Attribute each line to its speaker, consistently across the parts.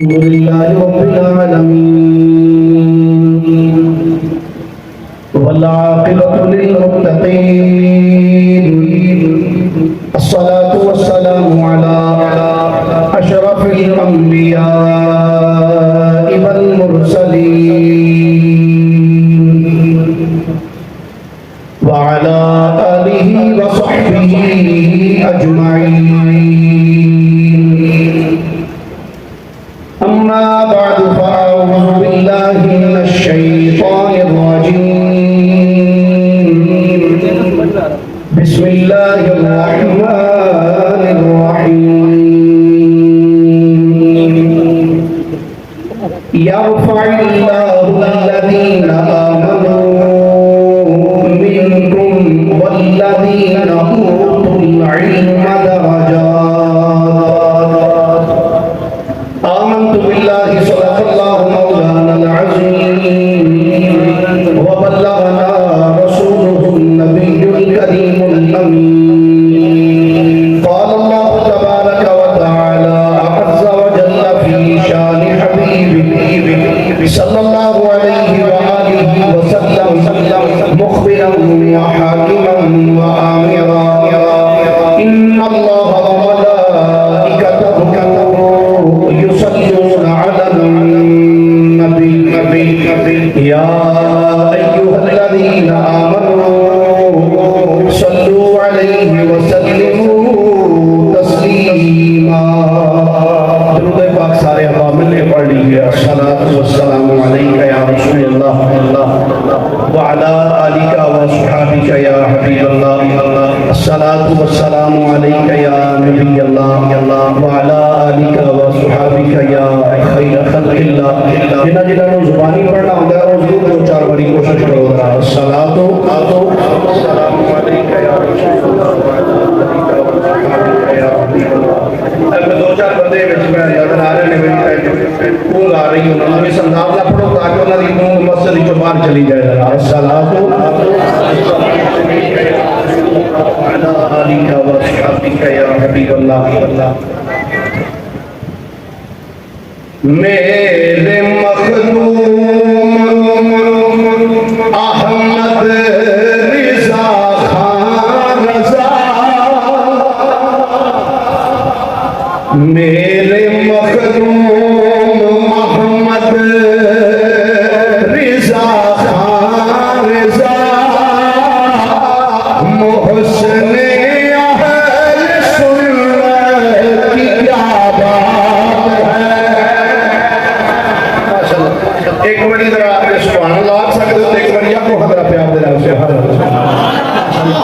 Speaker 1: الحمد لله رب العالمين والعاقبة للمتقين الصلاة والسلام على أشرف الأنبياء والمرسلين وعلى آله وصحبه أجمعين. أما بعد فأعوذ بالله من الشيطان الرجيم. بسم الله الرحمن الرحيم. يرفع الله الذين آمنوا منكم والذين أوتوا العلم درجات. آمنت بالله صدق الله مولانا العظيم وبلغنا رسوله النبي الكريم الأمين. قال الله تبارك وتعالى عز وجل في شان حبيبه صلى الله عليه وآله وسلم مخبرا وحاكما وآمرا إن الله وملائكته يصلون على النبي يا أيها الذين آمنوا صلوا عليه وسلموا تسليما. درود پاک سارے احباب مل کے پڑھ لیجیے. الصلاۃ والسلام علیک یا رسول اللہ وعلی آلک وصحبک یا حبیب اللہ. الصلاۃ والسلام علیک یا نبی اللہ وعلی آلک وصحبک یا خیر خلق اللہ. جنہاں جنہاں زبانی پڑھنا ہوتا ہے روز دو چار باری کوشش کرو ذرا. الصلاۃ والسلام علیک یا رسول اللہ وعلی آلک وصحبک یا حبیب اللہ. دو چار بندے میں یاد آ رہے ہیں اونگ آ رہی ہوں انہوں نے اس انداز نہ پڑھو تاکہ انہوں نے اونگ مسجد جو باہر چلی جائے ذرا. الصلاۃ وعلی آلک وصحبک یا حبیب اللہ. میرے مخدوم احمد رضا خان رضا، میرے مخدوم احمد رضا خان رضا، محسن اہل سنت کی کیا بات ہے. ایک بڑی ذرا سبحان اللہ آ سکتے ہو. ایک بڑی آپ کو حضرہ پیار دے رہا اسے ہر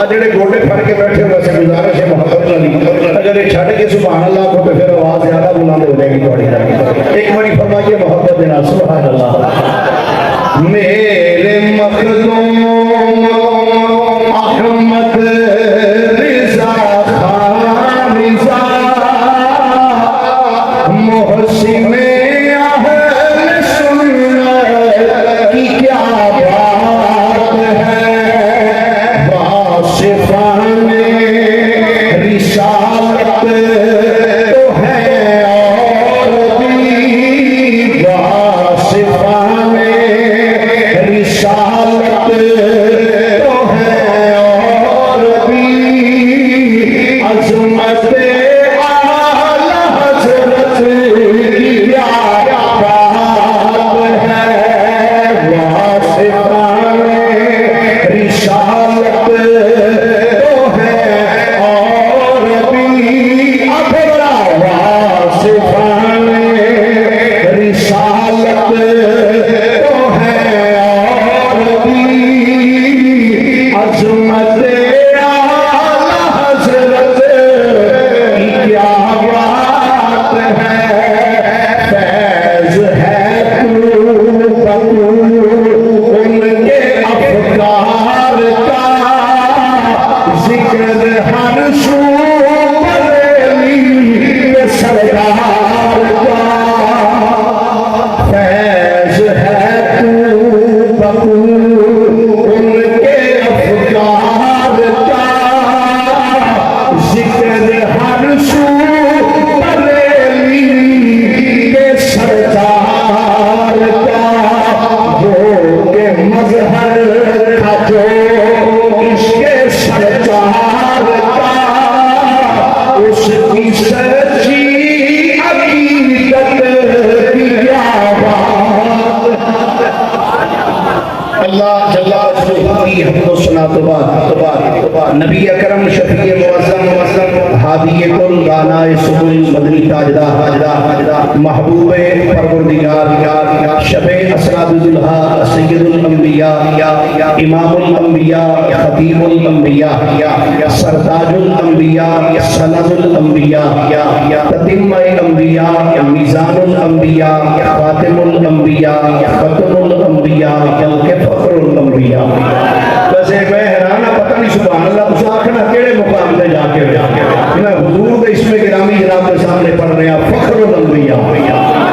Speaker 1: جڑے گوٹے پھڑ کے بیٹھے ہو ویسے گزارش ہے محبت والی. اگر یہ چھڑ کے سبحان اللہ کو تو پھر آواز زیادہ بلند ہو جائے گی تھوڑی. ایک بڑی فرمائیے محبت دینا. سبحان اللہ. میرے مخدوم احمد رضا خان رضا، محسن اہل سنت کی کیا بات ہے. واصفان رسالت تو ہے اور بھی، واصفان رسالت تو ہے اور دی حمد و ثنا تو بعد نبی اکرم شفیع معظم ہادی کل دانائے سبل مدنی تاجدار محبوب پروردگار شب اسراد الدلہا سید الانبیاء امام الانبیاء خطیب الانبیاء سرتاج الانبیاء سند الانبیاء تتم الانبیاء میزان الانبیاء خاتم الانبیاء ختم الانبیاء بلکہ فخر الانبیاء. ویسے میں حیرانہ پتہ نہیں سبحان اللہ اس آخنا کیڑے مقام پہ جا کے میں حضور کے اسم گرامی جناب کے سامنے پڑھ رہے ہیں فخر الانبیاء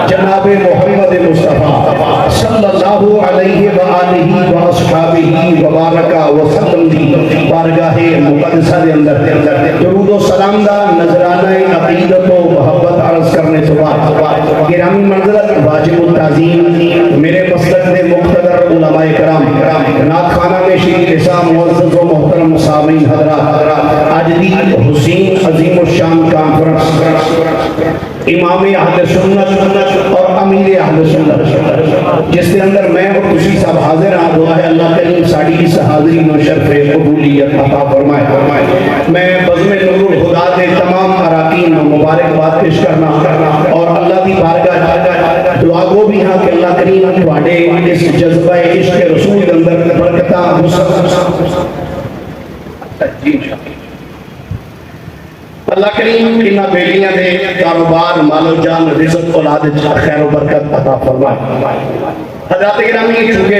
Speaker 1: جناب محمد مصطفیٰ صلی اللہ علیہ وآلہ وآصحابہ وبارکہ وسلم دی بارگاہ مقدسہ دے اندر درود و سلام دا نذرانہ عقیدت و محبت عرض کرنے سے بعد گرامی منزلت واجب التعظیم میرے مسلک دے مقتدر علماء کرام نعت خانہ میں شریک نساء معزز و محترم سامعین حضرات آج دی حسین عظیم الشان کانفرنس امام اہل سنت اور امیر اہل سنت جس کے اندر میں اور تسی صاحب حاضر ہیں دعا ہے اللہ کریم ساڑی اس حاضرین و شرف قبولیت عطا فرمائے. میں بزم نور الہدیٰ کے تمام اراکین و مبارکباد پیش کرنا اور اللہ کی بارگاہ دعا کو بھی ہاں کہ اللہ کریم تواڈے اس جذبہ عشق رسول کے اندر برکتاں اللہ کریم انہاں بیلیاں دے کاروبار مال و جان رزق اولاد خیر و برکت عطا فرمائے. حضرات گرامی چونکہ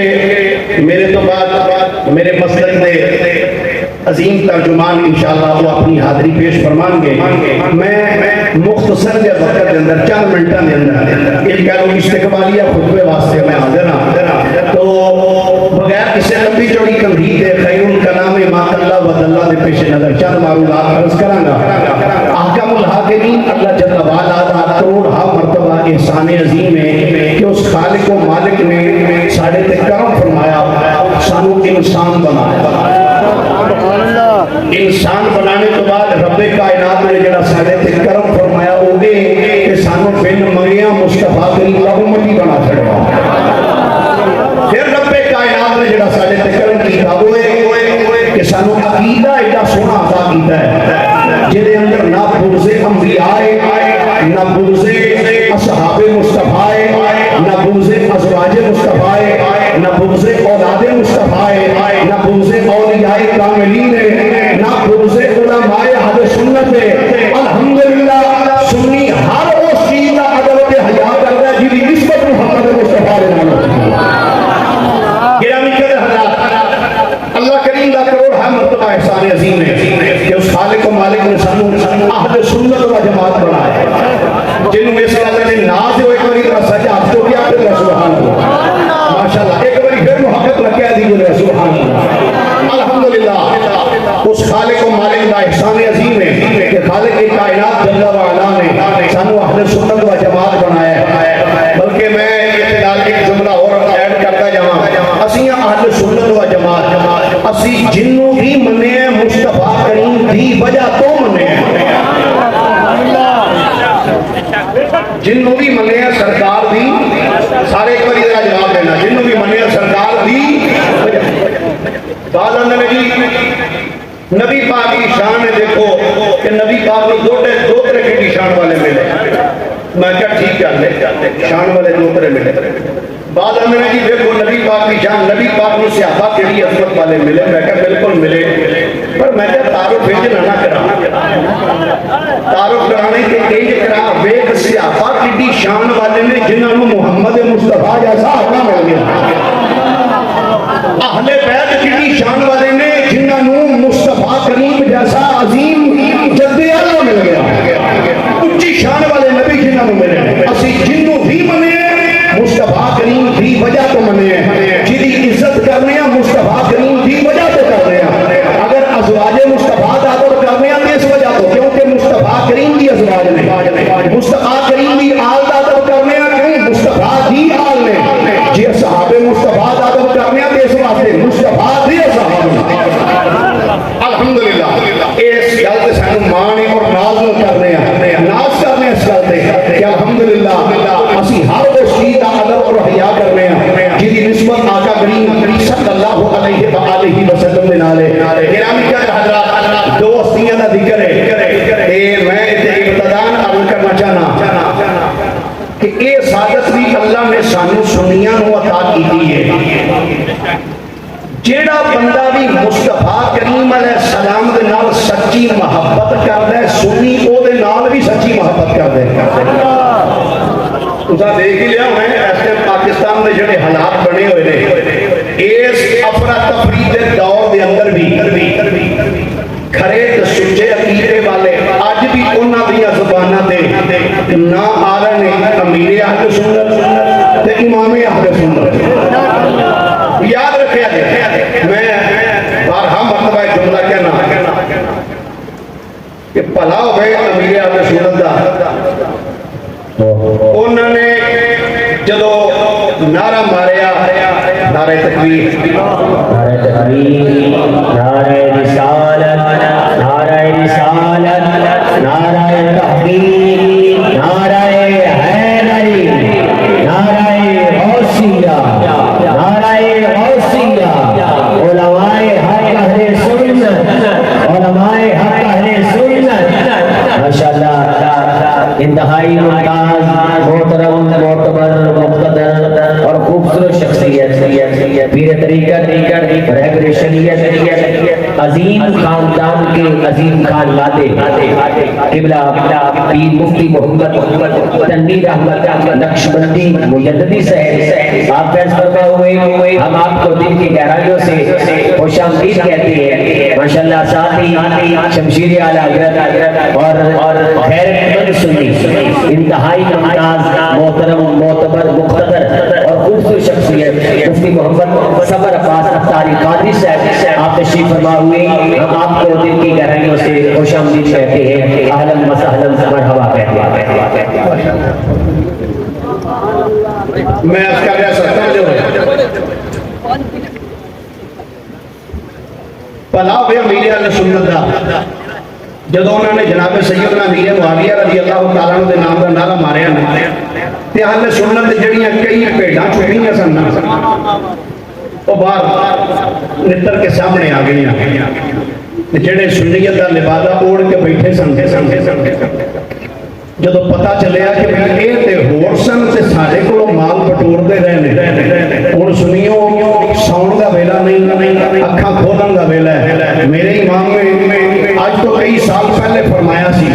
Speaker 1: میرے تو بعد میرے مسلک دے عظیم ترجمان انشاءاللہ وہ اپنی حاضری پیش فرمان گے. میں مختصر دے وقت کے اندر چند منٹوں کے اندر ایک کہہ لو استقبالیہ خطبے واسطے میں حاضر ہوں تو بغیر کسی لمبی چوڑی تمہید دے خیر الکلام ما اللہ و اللہ دے پیش نظر چند معلومات عرض کروں گا. احکم الحاکمین اللہ جل وعلا دا کروڑ ہا مرتبہ احسان عظیم ہے کہ اس خالق و مالک نے ساڑھے تے کرم فرمایا سانو انسان بنایا. انسان بنانے تو بعد رب کائنات نے جڑا ساڑھے تے کرم فرمایا وہ کہ سانو بن منگیاں مصطفیٰ کریم امتی بنا چھڑا. پھر رب کائنات نے جڑا ساڑھے تے کرم کیتا وہ کہ سانو عقیدہ ایڈا سونا عطا کیتا ہے جہدے اندر نہ بغض انبیاء نہ بغض اصحاب مصطفیٰ نہ بغض ازواج مصطفیٰ نہ بغض اولاد مصطفیٰ نہ بغض اولیاء کاملین نہ بغض علماء اہل سنت. الحمدللہ سنی ہر اس چیز کا ادب تے حیا کرتا ہے جی نسبت محمد مصطفیٰ کے نام گرامی کے حضرات اللہ کریم دا کروڑ ہر مرتبہ احسان عظیم ہے کہ اس خالق و مالک نے سانو اہل سنت و جماعت بنایا ہے جنہوں اس اللہ نے ناز ہو ایک باری طرح سجا تو کیا پھر سبحان اللہ ماشاءاللہ ایک باری پھر محبت لگیا دیجئے سبحان اللہ. الحمدللہ اس خالق و مالک دا احسان عظیم ہے کہ خالق کائنات جل وعلا نے سانو اہل سنت و جماعت بنایا ہے. بلکہ میں یہ فلحال ایک جملہ اور ایڈ کرتا جاواں اسی اہل سنت و جماعت اسی جنوں بھی منے ہیں مصطفیٰ کریم دی وجہ تو منے ہیں جنوں بھی منے ہیں سرکار دی سارے ایک بار ذرا جواب دینا جنوں بھی منے ہیں سرکار دی بعض اندر جی نبی پاک کی شان ہے دیکھو کہ نبی پاک نے دو طرح کی شان والے ملے. میں کہا ٹھیک ہے شان والے دو طرح ملے. بعد اندر جی دیکھو نبی پاک کی شان نبی پاک نے صحابہ کے لیے عظمت والے ملے. میں کہا بالکل ملے پر میں کہا تعارف نہ کرا تعارف کرانے کے کئی کرا ویک صحابہ کی شان والے نے جنہوں نے محمد مصطفیٰ جیسا آقا مل گیا. اہل بیت کی شان والے نے جنہوں مصطفیٰ کریم جیسا عظیم جد اعلیٰ مل گیا. اچھی شان والے نبی جنہوں ملے اسی جنوں بھی منے مصطفیٰ کریم دی وجہ تو منے جدی عزت کرنے ہیں مصطفیٰ کریم دی وجہ تو کرنے ہیں. اگر ازواج مصطفیٰ دا تو کرنے ہیں اس وجہ تو کیونکہ مصطفیٰ کریم دی ازواج نے مصطفیٰ کریم دی آل دا تو کرنے ہیں کیوں مصطفیٰ دی آل نے جی صحابہ مصطفیٰ دا تو کرنے ہیں اس واسطے مصطفیٰ دی صحابہ سعادت بھی اللہ نے سانو سنیاں نو عطا کی ہے. جیڑا بندہ بھی مصطفیٰ کریم علیہ السلام دے نال سچی محبت کردا ہے سنی او دے نال بھی سچی محبت کردا ہے. تساں دیکھ ہی لیا ہونا ایسے پاکستان دے جڑے حالات بنے ہوئے نے اس افراتفری دے دور دے اندر بھی کھرے تے سچے عقیدے والے اج بھی انہاں دیاں زباناں تے نہ آ رہے ہیں امیر اہل سنت تے امام اہل سنت. یاد رکھیا جائے میں بارہا مرتبہ ایک جملہ کہنا کہ بھلا ہوئے امیر اہل سنت دا انہوں نے جدو نعرہ ماریا نعرہ تکبیر
Speaker 2: نعرہ تکبیر نعرہ رسالت نعرہ رسالت نعرہ تحقیق نعرہ حیدری نعرہ غوثیہ نعرہ غوثیہ علماء حق اہل سنت علماء حق اہل سنت ماشاءاللہ انتہائی ممتاز محترم معتبر مقتدر اور خوبصورت شخصیت پیر طریقت رہبر شریعت عظیم خاندان کے عظیم خانوادے قبلہ پیر مفتی محمد تنویر احمد نقشبندی مجددی صاحب آپ فیض فرما ہوئے ہم آپ کو دل کی گہرائیوں سے خوش آمدید کہتے ہیں. ماشاءاللہ ساتھ ہی شمشیر اعلی حضرت اور خیر سنی انتہائی ممتاز محترم معتبر مقتدر اور خوبصورت شخصیت مفتی محمد صبر عباس اختاری قادری صاحب آپ تشریف فرما ہوئے ہم آپ کو دل کی گہرائیوں سے خوش آمدید کہتے ہیں. اہلا وسہلا مرحبا کہتے ہیں.
Speaker 1: میں اس کا کیا سکتا جو ہے بھلا ہوئے امیر اہل سنت دا جدو انہوں نے جناب سیدنا امیر معاویہ رضی اللہ تعالیٰ عنہ دے نام دا نعرہ ماریا تے اہل سنت دے جڑیاں کئی بھیڑاں چھپیاں سن وہ باہر نتر کے سامنے آ گئی جڑے سنیت دا لبادہ اوڑھ کے بیٹھے سن جدو پتا چلیا کہ اے تے ہور سن تے سارے کو مال بٹور دے رہے ہن سنیو ساؤن دا ویلا نہیں اکھاں کھولن دا ویلا ہے. میرے امام میں آج تو کئی سال پہلے فرمایا سی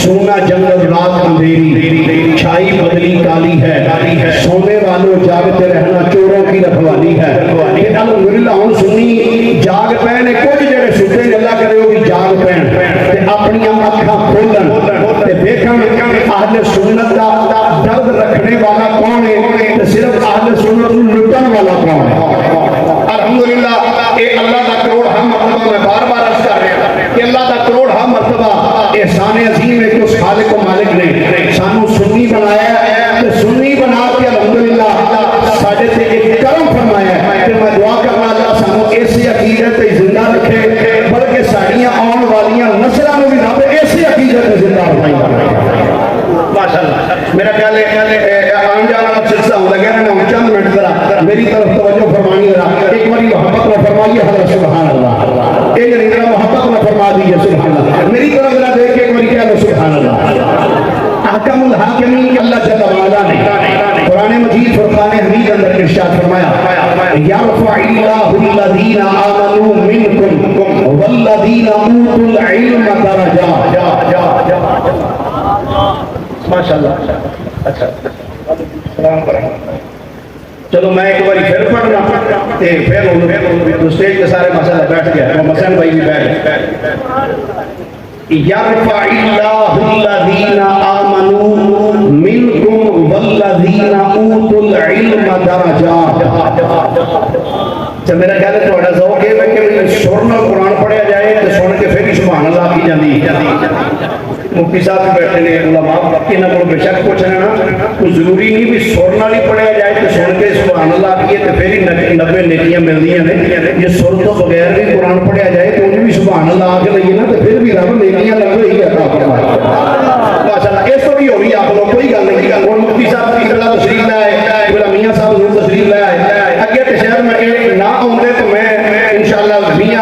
Speaker 1: سونا جنگل رات اندھیری چھائی بدلی کالی ہے سونے والوں جاگتے رہنا چوروں کی رکھوالی ہے. الحمدللہ ہن سنی جاگ پے نے کچھ جڑے ستے اللہ کرے وہ بھی جاگ پین تے اپنی اکھاں کھولن تے دیکھن اہل سنت کا درد رکھنے والا کون ہے تو صرف اہل سنت لٹن والا کون ہے. الحمدللہ اے اللہ کا کروڑ ہم مرتبہ میں بار بار عرض کر رہا ہوں کہ اللہ کا کروڑ ہم مرتبہ احسان عظیم ہے کہ اس خالق و مالک نے سانو سنی بنایا ہے تو سنی بنا کے الحمدللہ ساڈے تے ایک کرم فرمایا ہے کہ میں دعا کرنا اللہ سانو ایسی عقیدت تے زندہ رکھے بلکہ ساڈیاں آن والیاں نسلاں نو بھی رب ایسی عقیدت تے زندہ رکھے. ماشاءاللہ میرا خیال ہے آن جانا سلسلہ ہوں لگا ہے نا چند منٹ ذرا میری طرف توجہ فرمانی ذرا ایک باری محبت میں فرمائیے حضرت سبحان اللہ ایک ذرا محبت میں فرما دیجیے سبحان اللہ میری طرف ذرا دیکھ کے ایک باری کہہ لو سبحان اللہ. احکم الحاکمین اللہ جل وعلا نے قرآن مجید فرقان حمید اندر ارشاد فرمایا یرفع اللہ الذین آمنوا منکم والذین اوتوا العلم درجات. ماشاءاللہ اچھا سلام علیکم. چلو میں ایک باری پھر پڑھنا تے پھر اسٹیج کے سارے مسئلہ بیٹھ گیا محمد حسین بھائی بھی بیٹھ یرفع اللہ الذین آمنوا منکم والذین اوتوا العلم درجات. تو میرا خیال ہے تھوڑا ذوق ہے کہ سن قرآن پڑھیا جائے تو سن کے پھر سبحان اللہ کی جاندی. مفتی صاحب بھی بیٹھے نے علماء انہاں کو بے شک پوچھنا نا کوئی ضروری نہیں بھی سر نال ہی پڑھیا جائے تو سن کے سبحان اللہ کیے تو پھر ہی 90 نیکیاں ملدیاں نے. یہ سر تو بغیر بھی قرآن پڑھیا جائے تو انہیں بھی سبحان اللہ آ کے لئیے نا تو پھر بھی رب نیکیاں لگ رہی ہے عطا فرمائے. ماشاءاللہ اس تو بھی ہو رہی آپ لوگ کوئی گل نہیں. اور مفتی صاحب کی اللہ تشریف لائے بلا میاں صاحب ضرور تشریف لائے اگے تو شاید میں نہ آؤں تو میں انشاءاللہ 20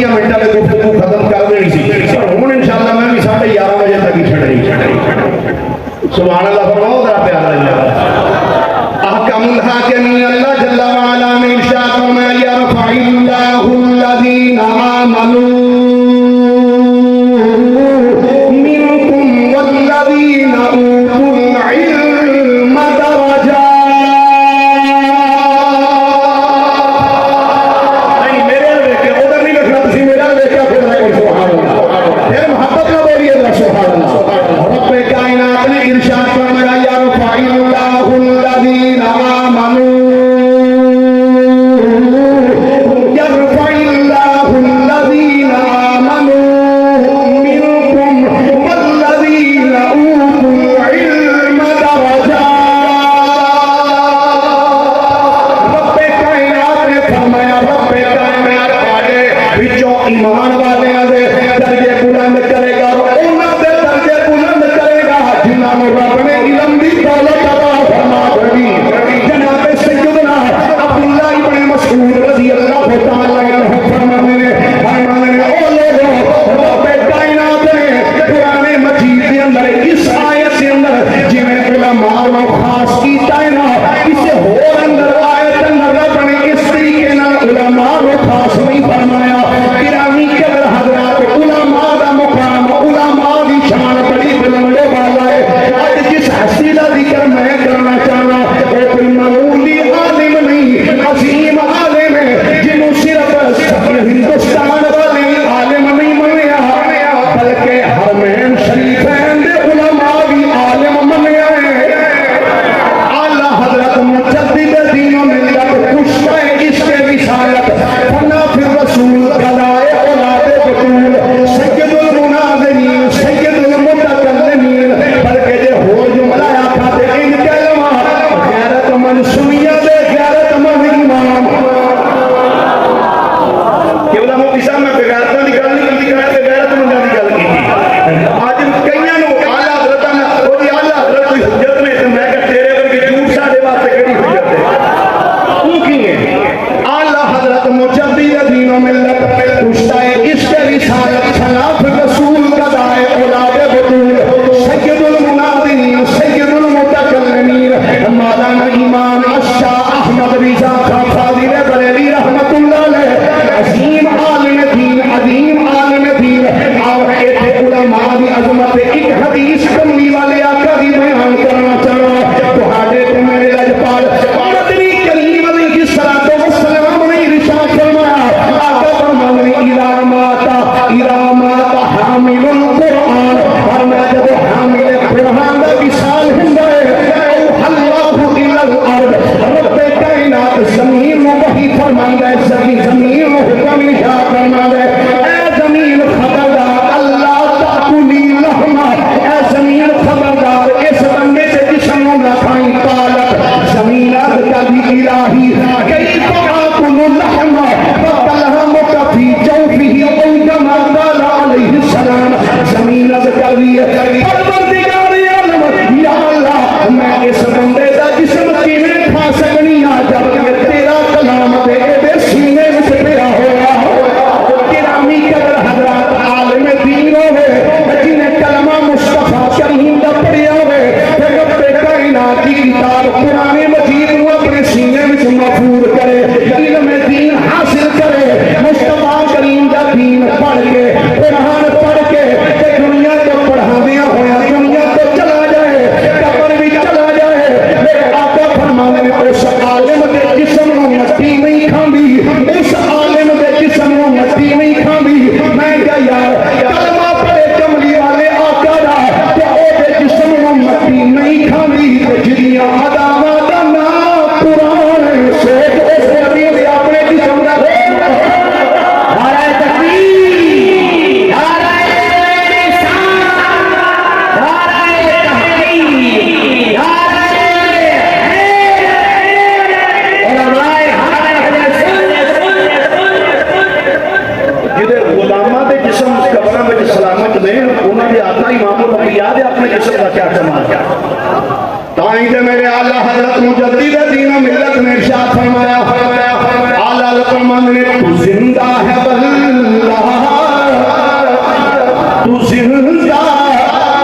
Speaker 1: منٹوں میں گفتگو ختم کر دینی سی اور ہوں انشاءاللہ میں بھی 11:30 بجے تک ہی چھڑ رہی. سبحان اللہ فرماؤ ذرا پیار اللہ. امام الشاہ احمد رضا خان قادری بریلوی رحمت اللہ علیہ عظیم عالم دین اور ایتھے علماء دی عظمت ایک حدیث کملی والے آقا دی بیان کرنا چاہوں تہاڈے تے میرے لجپال مدنی کریم علیہ الصلوۃ والسلام نے ارشاد فرمایا آقا فرمانے اذا مات حامل القرآن فرمایا جب حامل قرآن دا وصال ہوندا ہے اللہ الى الارض رب کائنات زمین نو وحی فرماندا ہے زمین نو حکم ارشاد فرماندا ہے اے زمین خبردار اللہ تاکلی لحما اے زمین خبردار اس بندے سے جسم نہ کھائیں قالت زمین کبھی الہی کئی تاکل لحما فتلہمک فی جوفہ او کما قال علیہ السلام زمین کبھی پروردگار عالم یا اللہ میں اس بندے دا جسم کیویں کھا سکنی آ جب کہ تیرا کلام دے سینے وچ پیا ہوا گرامی قدر حضرات عالم دین ہوئے جنہیں کلمہ مصطفیٰ کریم دا پڑھیا ہوئے رب کائنات کی کتاب قرآن مجید کو اپنے سینے وچ محفوظ کرے علم دین حاصل کرے مصطفیٰ کریم دا دین پڑھ کے قرآن پڑھ کے دنیا کو پڑھا دیا ہوا دنیا کو چلا جائے قبر بھی چلا جائے میرے آقا فرمانے میں اس عالم دے جسم نو مٹی نہیں کھاندی اس عالم دے جسم نو مٹی نہیں کھاندی میں کہا یار کلمہ پڑھے کملی والے آقا دا کہ او دے جسم نو مٹی نہیں کھاندی تے جڑیاں عداوت دا نام قرآن سے اس نبی نے اپنے جسم دا نعرہ تکبیر نعرہ رسالت نعرہ تحقیق نعرہ جدے غلامہ دے جسم قبرہ میں سلامت نے انہوں نے آتا امام الانبیاء دے اپنے جسم کا کیا کمال کیا تائیں دے میرے اعلیٰ حضرت مجدد دین و ملت نے ارشاد فرمایا اعلیٰ لقمان نے تو زندہ ہے واللہ تو زندہ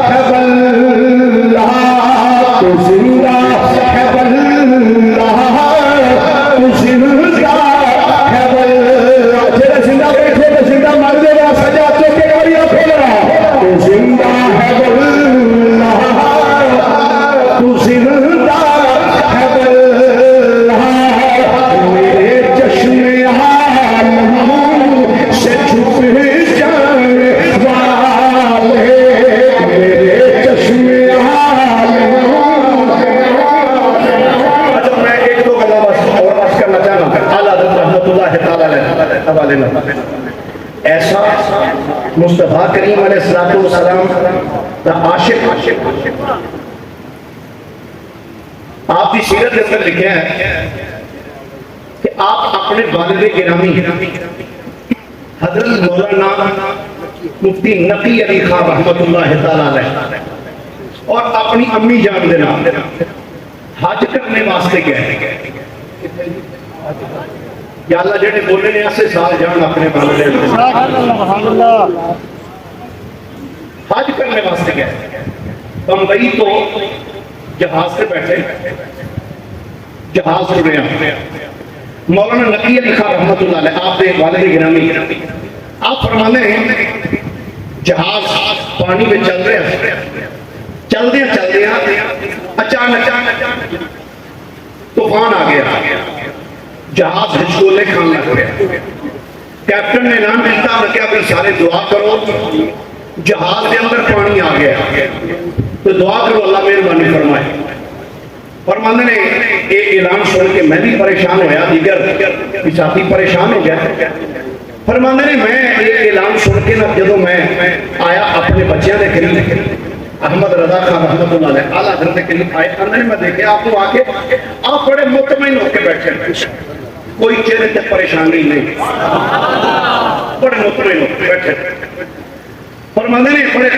Speaker 1: ہے واللہ تو زندہ ہے واللہ تو زندہ ہے واللہ جڑے زندہ بیٹھے تو زندہ مر دے گا سجا چوکے گاڑیاں پھیل رہا تو زندہ ہے واللہ تو زندہ ہے واللہ میرے چشم عالم سے چھپ جانے والے میرے چشم عالم اچھا میں ایک دو گلا بس اور بس کرنا چاہنا اعلیٰ حضرت رحمت اللہ تعالی علیہ ایسا مصطفیٰ کریم علیہ السلام کا عاشق آپ کی سیرت کے اندر لکھا ہے کہ آپ اپنے والد گرامی حضرت مولانا مفتی نقی علی خان رحمت اللہ تعالی علیہ اور اپنی امی جان دے نام حج کرنے واسطے گئے یا اللہ جڑے بولے نے ایسے سال جان اپنے والد حج کرنے واسطے گئے بمبئی تو جہاز سے بیٹھے جہاز رڑیا مولانا نقی علی خان رحمت اللہ علیہ آپ دے والد گرامی آپ فرمانے ہیں جہاز پانی میں چل رہے اچانک طوفان آ گیا جہاز ہچکولے کھان لگ گیا کیپٹن نے اعلان دیتا میں کہا بھی سارے دعا کرو جہاز کے اندر پانی آ گیا تو دعا کرو اللہ مہربانی فرمائے فرمانے نے ایک اعلان سن کے میں بھی پریشان ہویا دیگر ساتھی پریشان ہو گیا فرمانے نے میں ایک اعلان سن کے نہ جدو میں آیا اپنے بچیاں دے قریب احمد رضا خان رحمت اللہ علیہ اعلیٰ حضرت کے قریب آئے اندر میں دیکھے آپ کو آکے آپ بڑے مطمئن ہو کے بیٹھے کوئی چہرے تے پریشانی نہیں بڑے مطمئن ہو کے بیٹھے فرمانے نے بڑے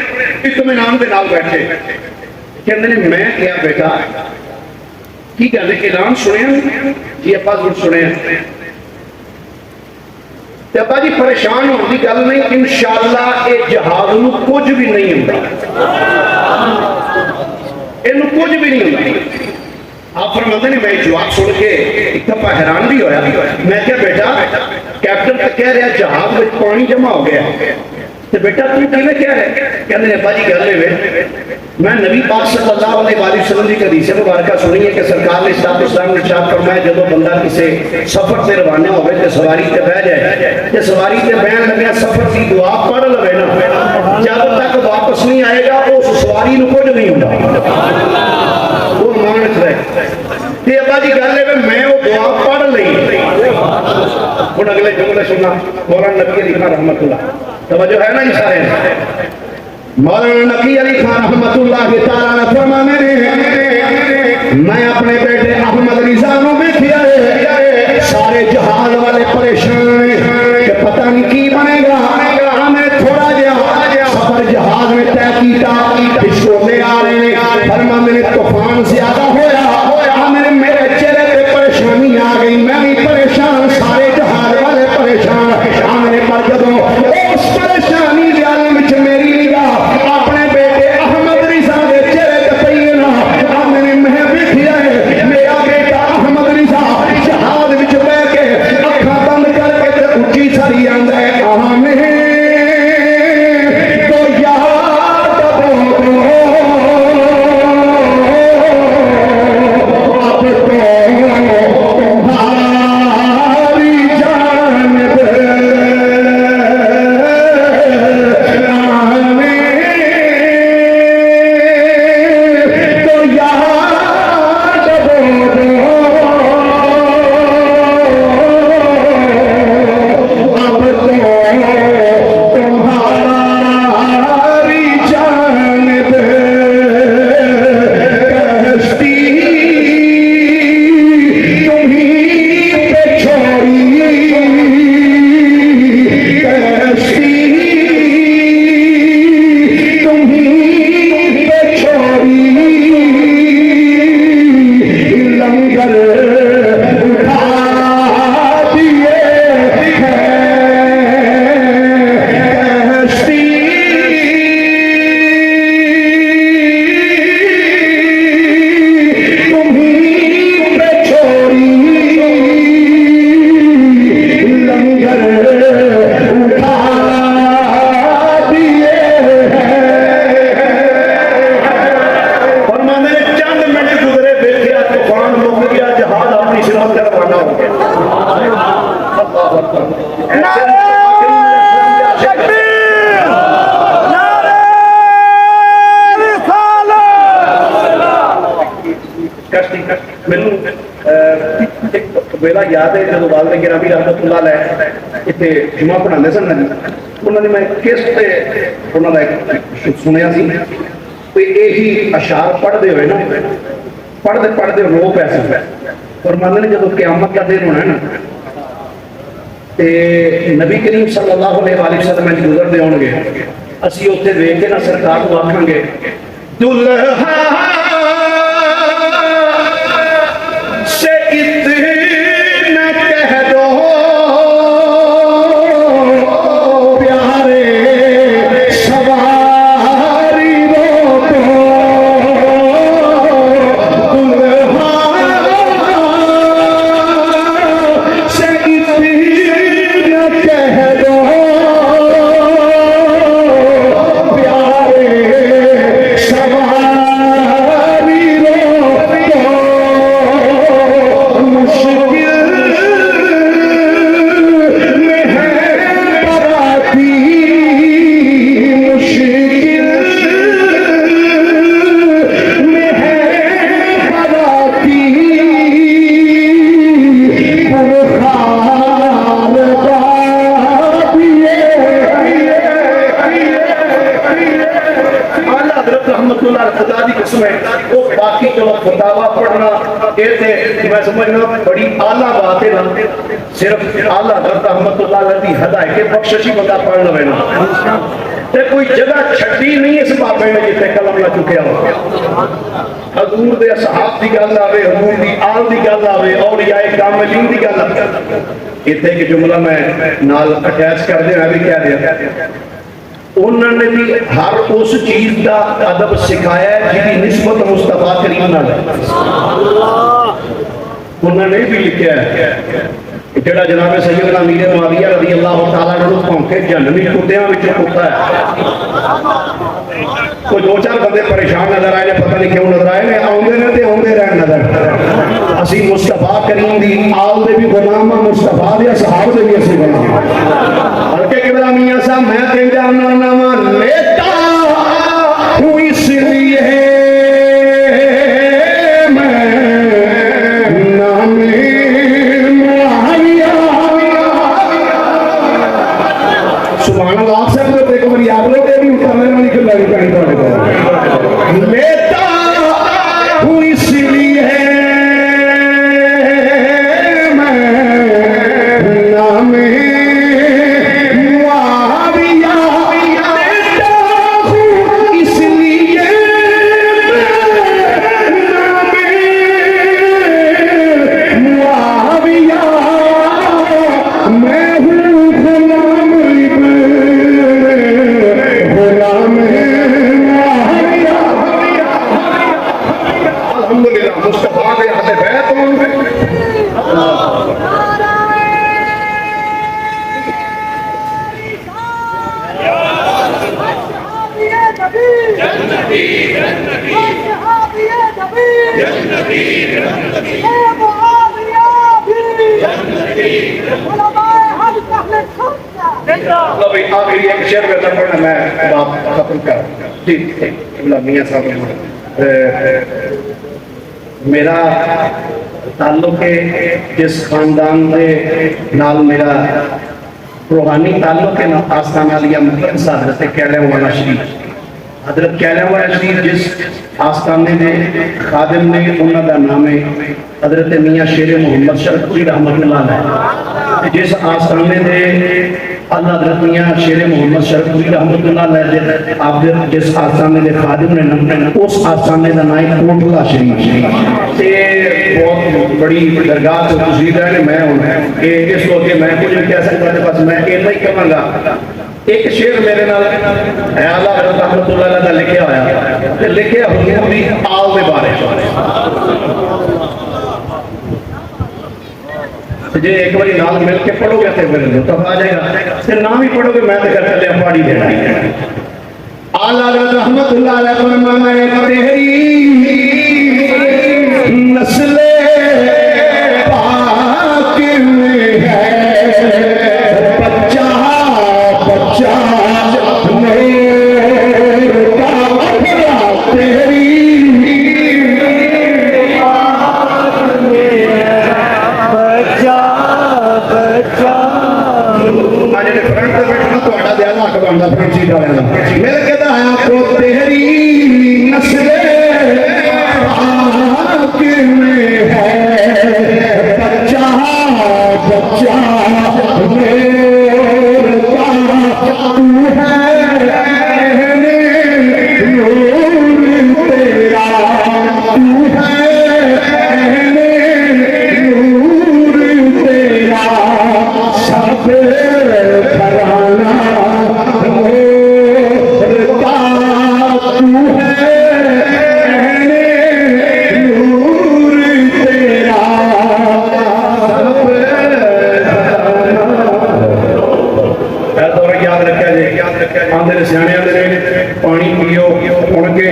Speaker 1: اطمینان دے نال بیٹھے کہندے نے میں کیا بیٹا کی گل اعلان سنیا جی ابا ضرور سنیا تے ابا جی پریشان ہونے کی گل نہیں انشاءاللہ اے جہاز نو کچھ بھی نہیں ہوندا اینو کچھ بھی نہیں ہوندا آپ فرماتے ہیں میں جواب سن کے ایک دفعہ حیران بھی ہویا. میں کہا بیٹا کیپٹن تو کہہ رہا جہاز میں پانی جمع ہو گیا تو بیٹا تم کیویں کہہ رہے؟ کہتے ہیں ابا جی گل ہے میں نبی پاک صلی اللہ علیہ وآلہ وسلم کی حدیث مبارکہ سنی ہے کہ سرکار نے اسلام نے ارشاد فرمایا جب بندہ کسی سفر سے روانہ ہوئے تو سواری تے بیٹھ جائے تے سواری تے بہن لگیا سفر کی دعا پڑھ لوے نا جب تک واپس نہیں آئے گا اس سواری نو کچھ نہیں ہوتا وہ مانت رہے تے ابا جی گل ہے میں وہ دعا پڑھ لئی. ہن اگلے جملے سننا مولانا نبی علی خان رحمۃ اللہ توجہ ہے نا جی سارے مولانا نبی علی خان رحمۃ اللہ تعالی نے فرمایا میں اپنے بیٹے احمد رضا نو ویکھیا ہے سارے جہاز والے پریشان کہ پتہ نہیں کی بنے گا. ہمیں تھوڑا جہا سفر جہاز میں طے کیتا پچھولے آ رہے ہیں فرماتے نے طوفان زیادہ ہویا میرے چہرے پہ پریشانی آ گئی میں بھی پریشان سارے جہاز والے پریشان ہمیں پر جدوں اس پریشانی دے عالم وچ میری نگاہ اپنے بیٹے احمد رضا دے چہرے تے پئی نا ہمیں میں ویکھیا ہے میرا بیٹا احمد رضا جہاز وچ بیٹھ کے اکھاں بند کر کے تے اونچی ساری آندا ہے آمین تو یاد کرو ویلا یاد ہے جب والد گرامی رحمت اللہ علیہ اتنے جمعہ پڑھانے سن انہوں نے میں کس پہ انہوں نے سنیا سی یہی اشعار پڑھتے ہوئے نا پڑھتے رو پیسے فرمانے نے جب قیامت کا دن ہونا ہے نا تے نبی کریم صلی اللہ علیہ وآلہ وسلم میں گزرتے ہوں گے اسی اتنے دیکھ کے نا سرکار کو آکھیں گے دلہا سے اتنا کہہ دو پیارے سواری رو دلہا سے اتنا کہہ دو پیارے سواری رو باقی جو فتاوا پڑھنا میں سمجھنا بڑی اعلیٰ بات ہے نا صرف اعلیٰ حضرت رحمت اللہ علیہ کی ہدایت بخششی بندہ پڑھ لو نا تے کوئی جگہ چھٹی نہیں اس بابے میں جتنے قلم نہ چکیا ہو حضور دے اصحاب دی گل آوے حضور دی آل دی گل آوے اولیاء کاملین دی گل آوے اتنے کہ جملہ میں نال اٹیچ کر دیا بھی کہہ دیا انہوں نے بھی ہر اس چیز کا ادب سکھایا ہے جی نسبت مصطفیٰ کریم نال ہے۔ انہوں نے بھی لکھا ہے جڑا جناب سیدنا امیر معاویہ رضی اللہ تعالیٰ عنہ پھونکے جہنمی کتیاں وچوں کتا ہے۔ کوئی دو چار بندے پریشان نظر آئے نے، پتہ نہیں کیوں نظر آئے نے، آؤندے نے تے آؤندے رہن نظر۔ اسی مصطفیٰ کریم دی آل دے بھی غلام ہاں، مصطفیٰ دے اصحاب دے بھی اسی غلام ہاں۔ بلکہ قبلہ میاں صاحب میں کہہ جانا نواں لیتا ہوں اس لیے سبحان اللہ آپ سب کو دیکھو میری آپ لوگ بھی اتارنے میں نکل لگی پہنی پڑھنے کو لیتا ہوں اس لیے میں نام معاویہ لیتا ہوں اس لیے نام معاویہ میں ہوں غلام الحمدللہ مصطفیٰ کے اہل بیت ہوں۔ آخری ایک شعر میں پڑھنا میں بات ختم کر جی میاں صاحب میرا تعلق ہے جس خاندان دے نال میرا روحانی تعلق ہے نا آستانہ علیہ مقدس حضرت کیلے والا شریف حضرت کیلے والا شریف جس آستانے دے خادم نے انہوں دا نام ہے حضرت میاں شیر محمد شرف پوری رحمت اللہ علیہ جس آستانے دے اللہ حضرت میاں شیر محمد شرف پوری رحمت اللہ علیہ آپ جس آستانے دے خادم نے اس آستانے دا نام کوٹلا شریف تے بہت بڑی درگاہ سے تشریف ہے میں ہوں کہ اس کو کہ میں کچھ کہہ سکتا ہے بس میں اتنا ہی کہوں گا ایک شعر میرے نال اعلیٰ حضرت رحمت اللہ علیہ لکھیا ہویا تے لکھیا حضور دی آل دے بارے جی ایک باری نال مل کے پڑھو گے تو میرے لطف آ جائے گا پھر نام ہی پڑھو گے میں تو کر چلے پاڑی دینا اعلیٰ حضرت رحمت اللہ علیہ فرمانا ہے تیری نسل پاک میں ہے بچہ بچہ میرا تیری میرے کہتا ہے آپ کو تیری نسل پاک میں ہے بچہ بچہ میرا تو ہے نور تیرا تو ہے نور تیرا سب گھرانہ پانی پیو ان کے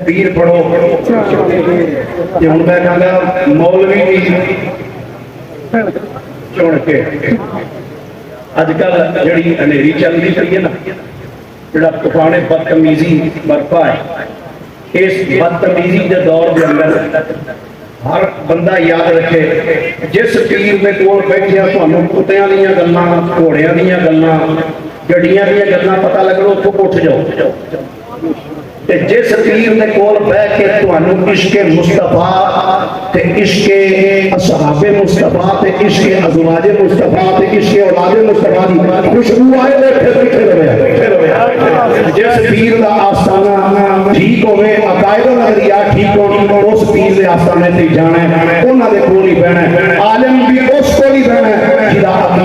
Speaker 1: پیر پڑھو ہوں میں کہا مولوی بھی چن کے اج کل جڑی انیری چلتی پی ہے نا جڑا طوفان بدتمیزی برپا ہے اس بدتمیزی کے دور کے اندر ہر بندہ یاد رکھے جس پیر کے کول بیٹھیا تمہیں کتیاں دیاں گلاں گھوڑیاں دیاں گلاں گڈیاں دیاں گلاں پتہ لگ لو اتوں اٹھ جاؤ تے جس پیر کے کول بیٹھ کے تمہیں عشق مصطفیٰ تے عشق اصحاب مصطفیٰ تے عشق ازواج مصطفیٰ تے عشق اولاد مصطفیٰ دی خوشبو آئے تے پھر جس پیر دا آستانہ ٹھیک ہوئے عقائد و نظریہ ٹھیک ہونی اس پیر دے آستانے تے جانا ہے انہاں دے کول ہی بہنا ہے عالم بھی اس کول ہی بہنا ہے جدا